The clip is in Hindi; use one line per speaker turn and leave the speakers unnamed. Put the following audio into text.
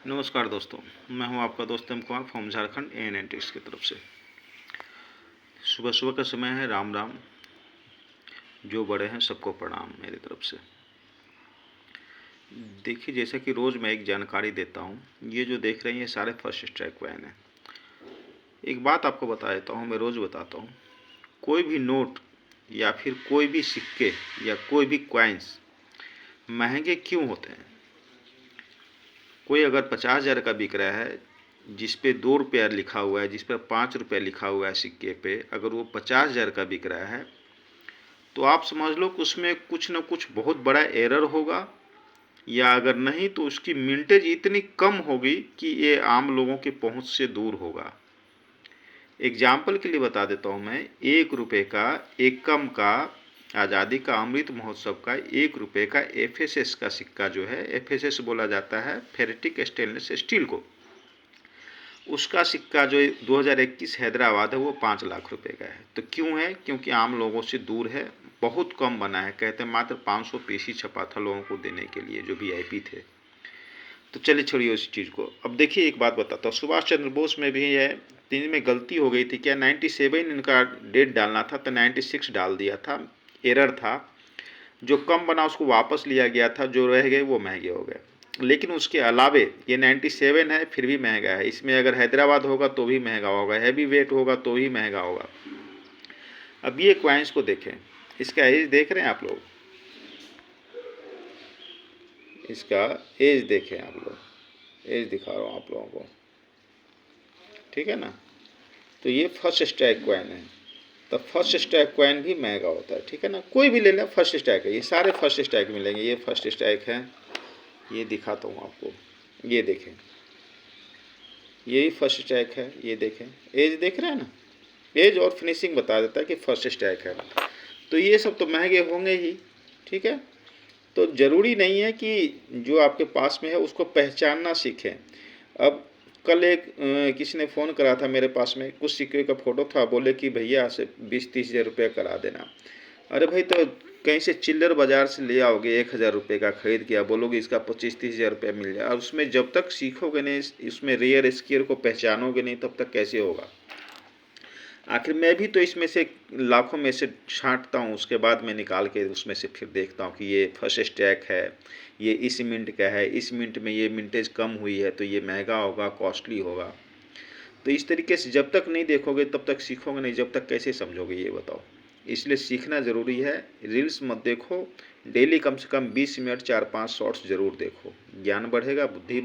नमस्कार दोस्तों, मैं हूं आपका दोस्त M Kumar from Jharkhand AN&T की तरफ से। सुबह सुबह का समय है। राम राम। जो बड़े हैं सबको प्रणाम मेरी तरफ से। देखिए, जैसा कि रोज़ मैं एक जानकारी देता हूं, ये जो देख रहे हैं ये सारे फर्स्ट स्ट्राइक कॉइन हैं। एक बात आपको बता देता हूं, मैं रोज़ बताता हूं, कोई भी नोट या फिर कोई भी सिक्के या कोई भी कॉइन्स महंगे क्यों होते हैं। कोई अगर 50,000 का बिक रहा है, जिस पे 2 रुपया लिखा हुआ है, जिस पर 5 रुपया लिखा हुआ है सिक्के पे, अगर वो 50,000 का बिक रहा है तो आप समझ लो कि उसमें कुछ न कुछ बहुत बड़ा एरर होगा, या अगर नहीं तो उसकी मिंटेज इतनी कम होगी कि ये आम लोगों के पहुंच से दूर होगा। एग्जाम्पल के लिए बता देता हूं मैं, 1 रुपये का एकम का आज़ादी का अमृत महोत्सव का 1 रुपये का FSS का सिक्का जो है, FSS बोला जाता है फेरेटिक स्टेनलेस स्टील को, उसका सिक्का जो 2021 हैदराबाद है वो 5 लाख रुपए का है। तो क्यों है? क्योंकि आम लोगों से दूर है, बहुत कम बना है। कहते हैं मात्र 500 पीस ही छपा था लोगों को देने के लिए जो VIP थे। तो चलिए छोड़िए उस चीज़ को। अब देखिए, एक बात बताता हूँ, सुभाष चंद्र बोस में भी है, तीन में गलती हो गई थी। क्या 97 इनका डेट डालना था तो 96 डाल दिया था, एरर था। जो कम बना उसको वापस लिया गया था, जो रह गए वो महंगे हो गए। लेकिन उसके अलावे ये 97 है फिर भी महंगा है। इसमें अगर हैदराबाद होगा तो भी महंगा होगा, हैवी वेट होगा तो भी महंगा होगा। अब ये क्वाइंस को देखें, इसका एज देख रहे हैं आप लोग, इसका एज देखें आप लोग, एज दिखा रहा हूँ आप लोगों को, ठीक है ना। तो ये फर्स्ट स्ट्राइक क्वाइन है। तो फर्स्ट स्ट्राइक क्वाइन भी महंगा होता है, ठीक है ना। कोई भी ले लें, फर्स्ट स्ट्राइक है, ये सारे फर्स्ट स्ट्राइक मिलेंगे। ये फर्स्ट स्ट्राइक है, ये दिखाता हूँ आपको, ये देखें, यही फर्स्ट स्ट्राइक है, ये देखें, एज देख रहे हैं ना, एज और फिनिशिंग बता देता है कि फर्स्ट स्ट्राइक है। तो ये सब तो महंगे होंगे ही, ठीक है। तो ज़रूरी नहीं है कि जो आपके पास में है उसको पहचानना सीखें। अब कल एक किसी ने फ़ोन करा था मेरे पास में, कुछ सिक्के का फ़ोटो था, बोले कि भैया से 20-30 हज़ार रुपये करा देना। अरे भाई, तो कहीं से चिल्लर बाज़ार से ले आओगे 1,000 रुपये का खरीद के, बोलोगे इसका 25-30 हज़ार रुपये मिल जाए। और उसमें जब तक सीखोगे नहीं, इसमें रेयर स्केयर को पहचानोगे नहीं, तब तक कैसे होगा। आखिर मैं भी तो इसमें से लाखों में से छांटता हूँ, उसके बाद मैं निकाल के उसमें से फिर देखता हूँ कि ये फर्स्ट स्टैक है, ये इस मिंट का है, इस मिंट में ये मिंटेज कम हुई है तो ये महंगा होगा, कॉस्टली होगा। तो इस तरीके से जब तक नहीं देखोगे तब तक सीखोगे नहीं, जब तक कैसे समझोगे ये बताओ। इसलिए सीखना ज़रूरी है। रील्स मत देखो, डेली कम से कम 20 मिनट 4-5 शॉर्ट्स ज़रूर देखो, ज्ञान बढ़ेगा, बुद्धि